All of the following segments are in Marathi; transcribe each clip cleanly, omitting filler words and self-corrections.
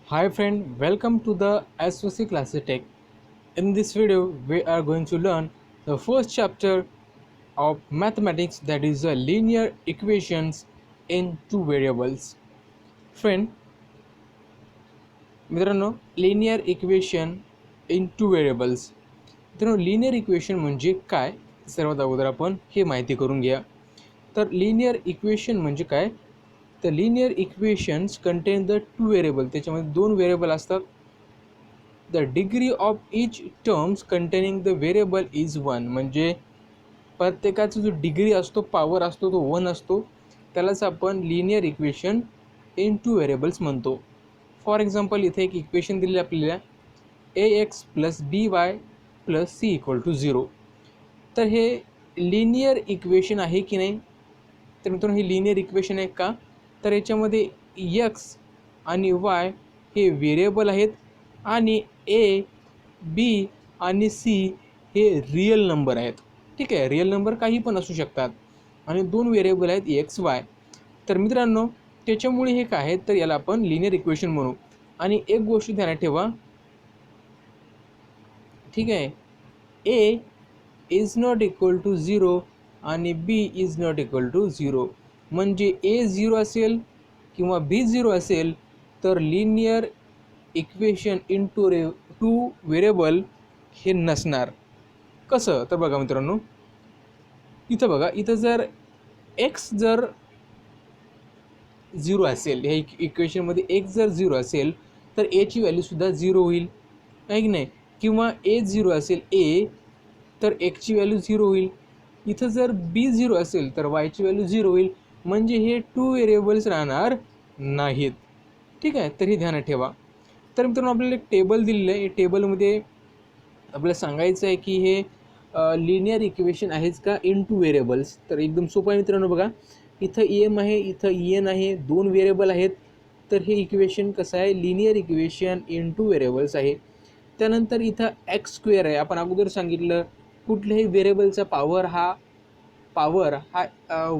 Hi friend, welcome to the SOC Classic Tech. In this video, we are going to learn the first chapter of mathematics, that is the linear equations in two variables. Friend, मित्रांनो linear equation in two variables. मित्रांनो लिनियर इक्वेशन म्हणजे काय, सर्वात अगोदर आपण हे माहिती करून घ्या. तर लिनियर इक्वेशन म्हणजे काय, तर linear equations content the two variable, त्याच्यामध्ये दोन व्हेरिएबल असतात. The degree of each terms containing the variable is one, म्हणजे प्रत्येकाचा जो डिग्री असतो, पॉवर असतो, तो वन असतो. त्यालाच आपण linear equation in two variables म्हणतो. फॉर एक्झाम्पल इथे एक इक्वेशन दिलेली आपल्याला ax plus B Y plus C equal to 0. तर हे लिनियर इक्वेशन आहे की नाही, तर मित्रांनो हे लिनियर इक्वेशन आहे का, तर याच्यामध्ये एक्स आणि वाय हे व्हेरिएबल आहेत आणि ए बी आणि सी हे रिअल नंबर आहेत. ठीक आहे, रिअल नंबर काही पण असू शकतात आणि दोन व्हेरिएबल आहेत एक्स वाय. तर मित्रांनो त्याच्यामुळे हे काय आहे, तर याला आपण लिनियर इक्वेशन म्हणू. आणि एक गोष्ट ध्यानात ठेवा, ठीक आहे, ए इज नॉट इक्वल टू 0 आणि बी इज नॉट इक्वल टू 0, म्हणजे ए 0 असेल किंवा बी 0 असेल तर linear equation in two variable हे नसणार. कसं, तर बघा मित्रांनो इथं बघा, इथं जर एक्स जर 0 असेल, ह्या इक्वेशनमध्ये एक्स जर 0 असेल तर एची व्हॅल्यूसुद्धा 0 होईल, आहे की नाही. किंवा ए 0 असेल ए, तर एक्सची व्हॅल्यू 0 होईल. इथं जर बी 0 असेल तर वायची व्हॅल्यू 0 होईल, म्हणजे हे टू व्हेरिएबल्स राहणार नाहीत. ठीक आहे, तर हे ध्यानात ठेवा. तर मित्रांनो आपल्याला एक टेबल दिलेलं आहे, टेबलमध्ये आपल्याला सांगायचं आहे की हे लिनियर इक्वेशन आहेच का इन टू व्हेरिएबल्स. तर एकदम सोपं आहे मित्रांनो. बघा इथं एम आहे, इथं एन आहे, दोन व्हेरिएबल आहेत. तर हे इक्वेशन कसं आहे, linear equation in two variables आहे. त्यानंतर इथं एक्स स्क्वेअर आहे. आपण अगोदर सांगितलं कुठल्याही व्हेरिएबलचा पावर हा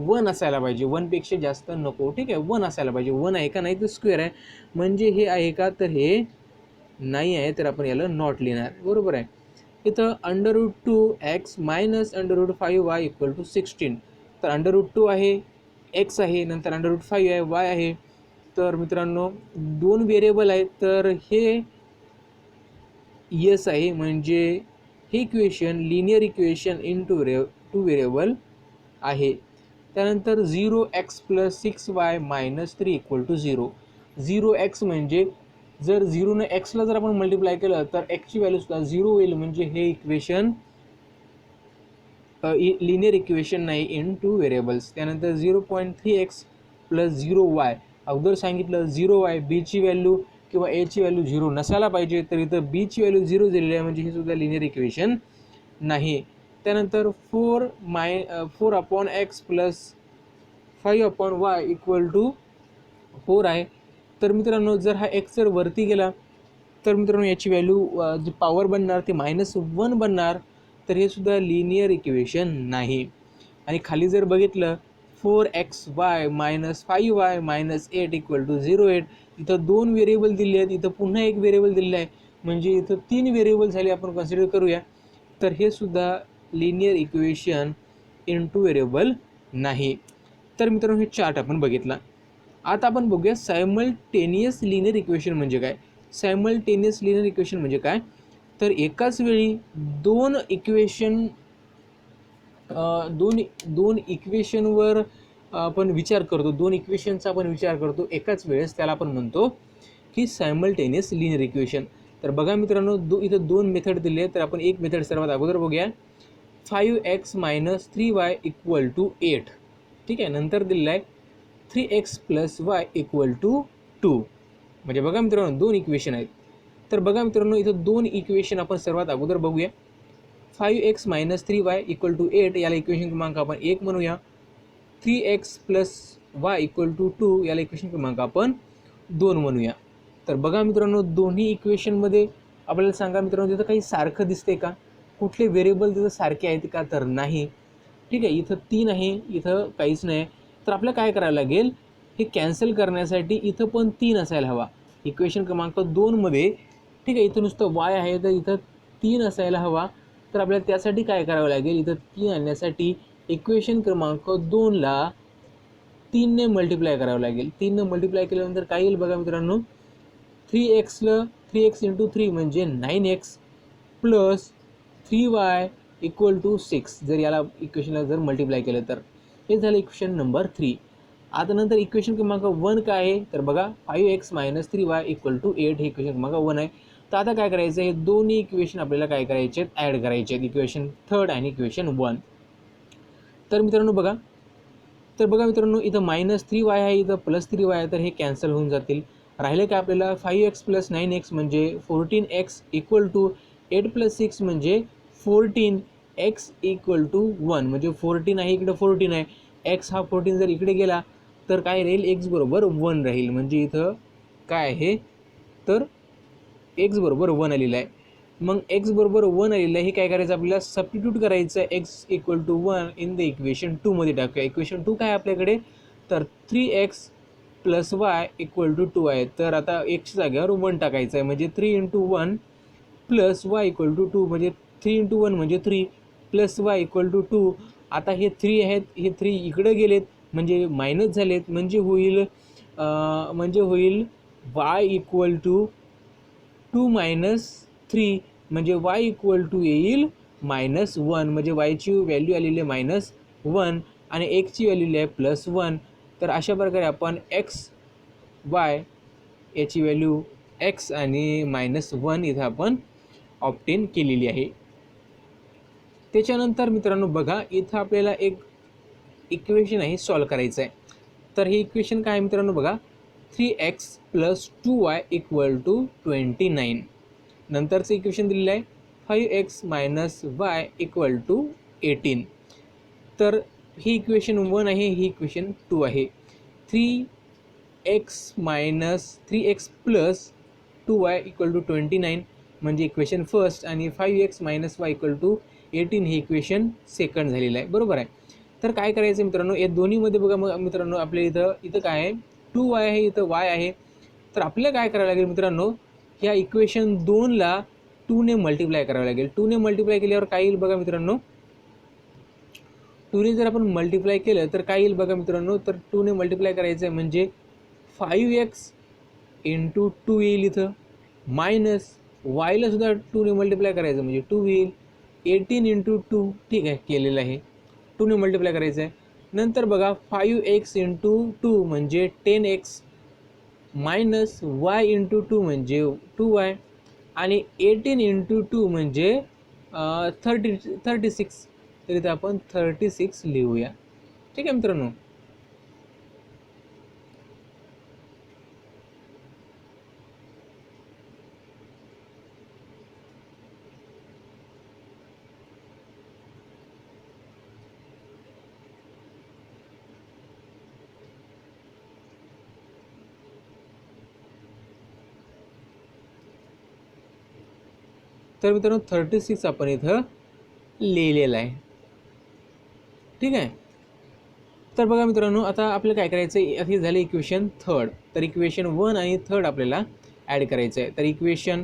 वन असायला पाहिजे, वनपेक्षा जास्त नको. ठीक आहे, वन असायला पाहिजे. वन आहे का, नाही तर स्क्वेअर आहे. म्हणजे हे आहे का, तर हे नाही आहे, तर आपण याला नॉट लिहिणार. बरोबर आहे. इथं √2x minus √5y equal to 16. तर √2 आहे, एक्स आहे, नंतर √5 आहे, वाय आहे. तर मित्रांनो दोन व्हेरिएबल आहेत, तर हे यस आहे, म्हणजे हे equation linear equation in two variable आहे. त्यानंतर 0x plus 6y minus 3 equal to 0. 0x म्हणजे जर 0ने एक्सला जर आपण मल्टिप्लाय केलं तर एक्सची व्हॅल्यूसुद्धा 0 होईल, म्हणजे हे इक्वेशन लिनियर इक्वेशन नाही इन टू व्हेरिएबल्स. त्यानंतर 0.3x प्लस 0y, अगोदर सांगितलं 0y बीची व्हॅल्यू किंवा एची व्हॅल्यू 0 नसायला पाहिजे, तर इथं बीची व्हॅल्यू 0 दिलेली आहे, म्हणजे हे सुद्धा लिनियर इक्वेशन नाही. त्यानंतर 4 upon X plus 5 upon Y equal to 4 आहे. तर मित्रांनो जर हा एक्स जर वरती गेला तर मित्रांनो याची व्हॅल्यू जी पॉवर बनणार ती -1 बनणार, तर हे सुद्धा लिनियर इक्वेशन नाही. आणि खाली जर बघितलं 4xy minus 5y minus 8 equal to 0.8, इथं दोन व्हेरिएबल दिले आहेत, इथं पुन्हा एक व्हेरिएबल दिलेलं आहे, म्हणजे इथं 3 व्हेरिएबल झाले. आपण कन्सिडर करूया, तर हे सुद्धा linear equation in two variable नाही. तर मित्रांनो हे चार्ट आपण बघितला. आता आपण बघूया सायमल्टेनियस लिनियर इक्वेशन म्हणजे काय. सायमल्टेनियस लिनियर इक्वेशन म्हणजे काय, तर एकाच वेळी दोन इक्वेशनवर आपण विचार करतो, दोन इक्वेशनचा आपण विचार करतो एकाच वेळेस, त्याला आपण म्हणतो की सायमल्टेनियस लिनियर इक्वेशन. तर बघा मित्रांनो इथं दोन मेथड दिले आहेत, तर आपण एक मेथड सर्वात अगोदर बघूया. 5x minus 3y equal to 8. ठीक आहे, नंतर दिलेलं आहे 3x plus Y equal to 2. म्हणजे बघा मित्रांनो दोन इक्वेशन आहेत. तर बघा मित्रांनो इथं दोन इक्वेशन आपण सर्वात अगोदर बघूया. 5x minus 3y equal to 8 याला इक्वेशन क्रमांक आपण 1 म्हणूया. 3x plus Y equal to 2 याला इक्वेशन क्रमांक आपण 2 म्हणूया. तर बघा मित्रांनो दोन्ही इक्वेशनमध्ये आपल्याला सांगा मित्रांनो तिथं काही सारखं दिसते का, कुठले व्हेरिएबल तिथं सारखे आहेत का, तर नाही. ठीक आहे, इथं 3 आहे, इथं काहीच नाही. तर आपल्याला काय करावं लागेल, हे कॅन्सल करण्यासाठी इथं पण 3 असायला हवा. इक्वेशन क्रमांक 2मध्ये, ठीक आहे, इथं नुसतं y आहे तर इथं 3 असायला हवा. तर आपल्याला त्यासाठी काय करावं लागेल, इथं 3 आणण्यासाठी इक्वेशन क्रमांक 2ला 3ने मल्टिप्लाय करावं लागेल. 3ने मल्टिप्लाय केल्यानंतर काय येईल बघा मित्रांनो, 3x इंटू 3 म्हणजे 9x plus 3y equal to 6. जर याला इक्वेशनला जर मल्टिप्लाय केलं तर हे झालं इक्वेशन नंबर 3. आता नंतर इक्वेशन क्रमांक 1 काय आहे तर बघा 5x minus 3y equal to 8 हे इक्वेशन क्रमांक 1 आहे. तर आता काय करायचं, हे दोन्ही इक्वेशन आपल्याला काय करायचे आहेत, ॲड करायचे आहेत, इक्वेशन 3 आणि इक्वेशन 1. तर मित्रांनो बघा, मित्रांनो इथं मायनस 3y आहे, इथं प्लस 3y आहे, तर हे कॅन्सल होऊन जातील. राहिले काय आपल्याला 5x प्लस 9x म्हणजे 14x इक्वल टू 8 प्लस 6 म्हणजे 14x इक्वल टू 1 म्हणजे 14 आहे, इकडे 14 आहे, x हा 14 जर इकडे गेला तर काय राहील, x बरोबर 1 राहील. म्हणजे इथं काय आहे तर x बरोबर 1 आलेलं आहे. मग x बरोबर 1 आलेलं आहे, हे काय करायचं आपल्याला सबस्टिट्यूट करायचं आहे, x equal to 1 in the equation 2मध्ये टाकूया. इक्वेशन 2 काय आपल्याकडे तर 3x plus Y equal to 2 आहे. तर आता x जागेवर 1 टाकायचं आहे म्हणजे 3 into 1 plus Y equal to 2 म्हणजे 3 इंटू 1 म्हणजे 3 प्लस वाय इक्वल टू 2. आता हे 3 आहेत, हे 3 इकडे गेलेत म्हणजे मायनस झालेत म्हणजे होईल y इक्वल टू 2 मायनस 3 म्हणजे y इक्वल टू येईल -1 म्हणजे yची व्हॅल्यू आलेली आहे -1 आणि xची व्हॅल्यू आहे +1. तर अशा प्रकारे आपण x y याची व्हॅल्यू x आणि -1 इथं आपण ऑब्टेन केलेली आहे. त्याच्यानंतर मित्रांनो बघा, इथं आपल्याला एक इक्वेशन आहे सॉल्व करायचं आहे. तर हे इक्वेशन काय आहे मित्रांनो बघा, 3x plus 2y equal to 29. नंतरचं इक्वेशन दिलेलं आहे 5x minus Y equal to 18. तर ही इक्वेशन 1 आहे, ही इक्वेशन 2 आहे. 3x plus 2y equal to 29 म्हणजे इक्वेशन फर्स्ट आणि 5x minus Y equal to 18 हे इक्वेशन सेकंड झालेलं आहे, बरोबर आहे. तर काय करायचं मित्रांनो, या दोन्हीमध्ये बघा मग मित्रांनो आपल्या इथं काय आहे 2y आहे, इथं y आहे. तर आपल्याला काय करावं लागेल मित्रांनो, ह्या इक्वेशन 2ला 2ने मल्टिप्लाय करावं लागेल. 2ने मल्टिप्लाय केल्यावर काय येईल बघा मित्रांनो, 2ने जर आपण मल्टिप्लाय केलं तर काय येईल बघा मित्रांनो, तर 2ने मल्टिप्लाय करायचं आहे म्हणजे 5x इंटू 2 येईल इथं, मायनस वायला सुद्धा 2ने मल्टिप्लाय करायचं म्हणजे 2 येईल, 18 इंटू 2, ठीक आहे केलेलं आहे, 2ने मल्टिप्लाय करायचं आहे. नंतर बघा 5x इंटू 2 म्हणजे 10x मायनस वाय इंटू 2 म्हणजे 2y आणि 18 इंटू 2 म्हणजे 36. तर इथे आपण 36 लिहूया, ठीक आहे मित्रांनो. तर मित्रांनो 36 आपण इथं लिहिलेलं आहे, ठीक आहे. तर बघा मित्रांनो, आता आपल्याला काय करायचं आहे, हे झालं इक्वेशन 3. तर इक्वेशन 1 आणि 3 आपल्याला ॲड करायचं आहे. तर इक्वेशन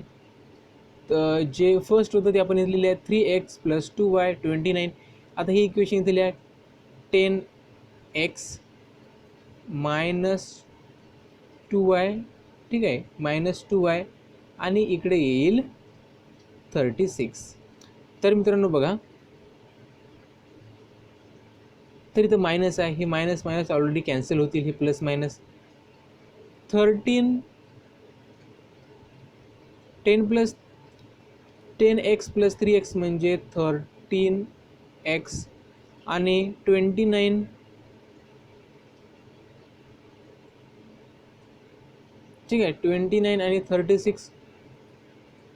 जे फर्स्ट होतं ते आपण इथे लिहिले आहे 3x प्लस 2y 29. आता ही इक्वेशन इथे लिहा 10x मायनस 2y, ठीक आहे, -2y आणि इकडे येईल 36. तर मित्रांनो बघा, तर इथं मायनस आहे, हे मायनस ऑलरेडी कॅन्सल होतील, हे plus minus 10x plus 3x म्हणजे 13x आणि 29, ठीक आहे, 29 आणि 36.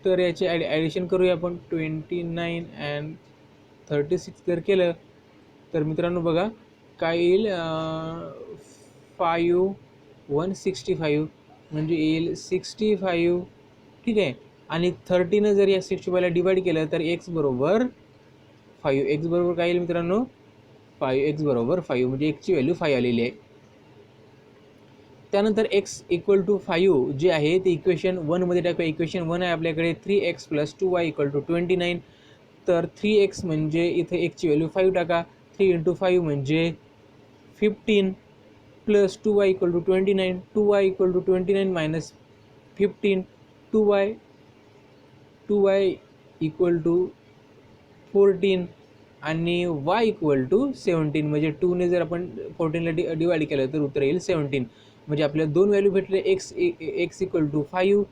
तर याचे ॲडिशन करूया आपण, 29 अँड 36 जर केलं तर मित्रांनो बघा काय येईल, 165 म्हणजे येईल 65, ठीक आहे. आणि 30नं जर या 65ला डिवाईड केलं तर x बरोबर 5. x बरोबर काय येईल मित्रांनो, 5x बरोबर 5 म्हणजे xची व्हॅल्यू 5 आलेली आहे. त्यानंतर एक्स इक्वल टू 5 जे आहे ते इक्वेशन 1मध्ये टाकूया. इक्वेशन 1 आहे आपल्याकडे 3x + 2y = 29. तर 3x म्हणजे इथे एक्सची व्हॅल्यू 5 टाका. 3 × 5 म्हणजे 15 plus 2y = 29. 2y = 29 minus 15. 2y = 14 आणि y = 17. म्हणजे 2ने जर आपण 14ला डिवाइड केलं तर उत्तर येईल 17. म्हणजे आपल्याला दोन व्हॅल्यू भेटले, x = 5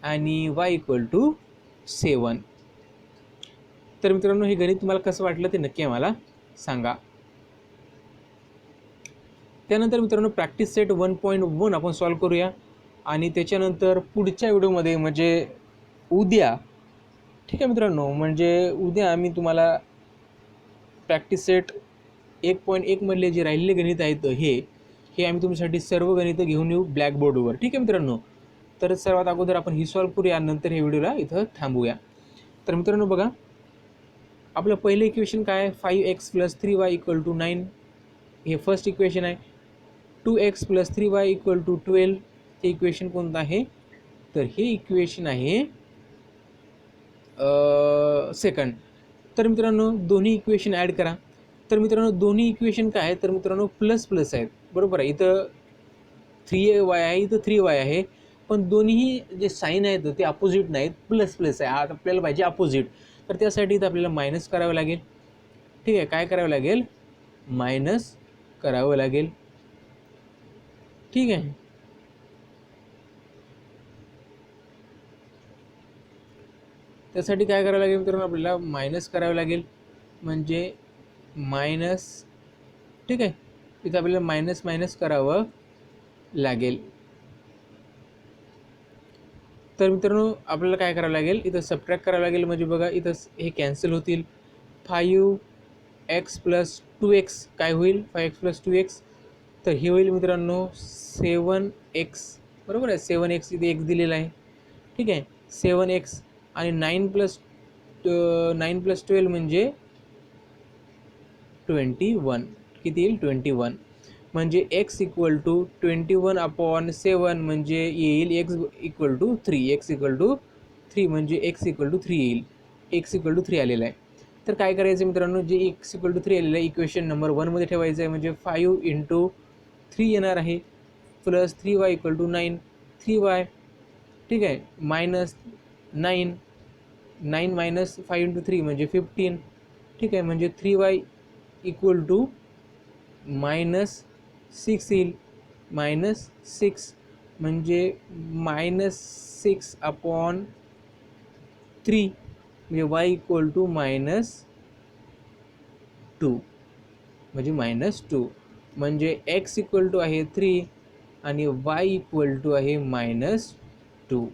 आणि y = 7. तर मित्रांनो हे गणित तुम्हाला कसं वाटलं ते नक्की आम्हाला सांगा. त्यानंतर मित्रांनो प्रॅक्टिस सेट 1.1 आपण सॉल्व करूया आणि त्याच्यानंतर पुढच्या व्हिडिओमध्ये म्हणजे उद्या, ठीक आहे मित्रांनो, म्हणजे उद्या आम्ही तुम्हाला प्रॅक्टिस सेट 1.1 मधले जे राहिलेले गणित आहेत हे आम्ही तुमच्यासाठी सर्व गणितं घेऊन येऊ ब्लॅकबोर्डवर. ठीक आहे मित्रांनो. तर सर्वात अगोदर आपण ही सॉल्व करूया, नंतर हे व्हिडिओला इथं थांबूया. तर मित्रांनो बघा, आपलं पहिलं इक्वेशन काय आहे, 5x + 3y = 9. हे फर्स्ट इक्वेशन आहे. 2x + 3y = 12. हे इक्वेशन कोणतं आहे, तर हे इक्वेशन आहे सेकंड. तर मित्रांनो दोन्ही इक्वेशन ॲड करा. तर मित्रांनो दोन्ही इक्वेशन काय आहे, तर मित्रांनो प्लस प्लस आहेत, बरोबर आहे. इथं 3y आहे, इथं 3y आहे, पण दोन्ही जे साईन आहेत ते अपोजिट नाहीत, प्लस प्लस आहे. आता आपल्याला पाहिजे अपोजिट. तर त्यासाठी इथं आपल्याला मायनस करावं लागेल. ठीक आहे, काय करावं लागेल, मायनस करावं लागेल. ठीक आहे. त्यासाठी काय करावं लागेल मित्रांनो, आपल्याला मायनस करावं लागेल. म्हणजे मायनस, ठीक आहे, इथं आपल्याला मायनस मायनस करावं लागेल. तर मित्रांनो आपल्याला काय करावं लागेल, इथं सबट्रॅक्ट करावं लागेल. म्हणजे बघा इथं हे कॅन्सल होतील. 5x + 2x काय होईल, 5x + 2x, तर हे होईल मित्रांनो 7x, बरोबर आहे. 7x इथे x दिलेला आहे. ठीक आहे, 7x आणि 9 + 12 म्हणजे 21. किती येईल, 21. म्हणजे x = 21/7 म्हणजे येईल x = 3. x = 3 म्हणजे x = 3 येईल. x = 3 आलेलं आहे. तर काय करायचं मित्रांनो, जे x = 3 आलेलं आहे इक्वेशन नंबर 1मध्ये ठेवायचं आहे. म्हणजे 5 × 3 येणार आहे प्लस 3y = 9. 3y, ठीक आहे, मायनस 9. 9 मायनस 5 × 3 म्हणजे 15. ठीक आहे, म्हणजे 3y = -6 येईल. -6 म्हणजे -6/3 म्हणजे y = -2 म्हणजे -2. म्हणजे x = आहे 3 आणि y = आहे -2.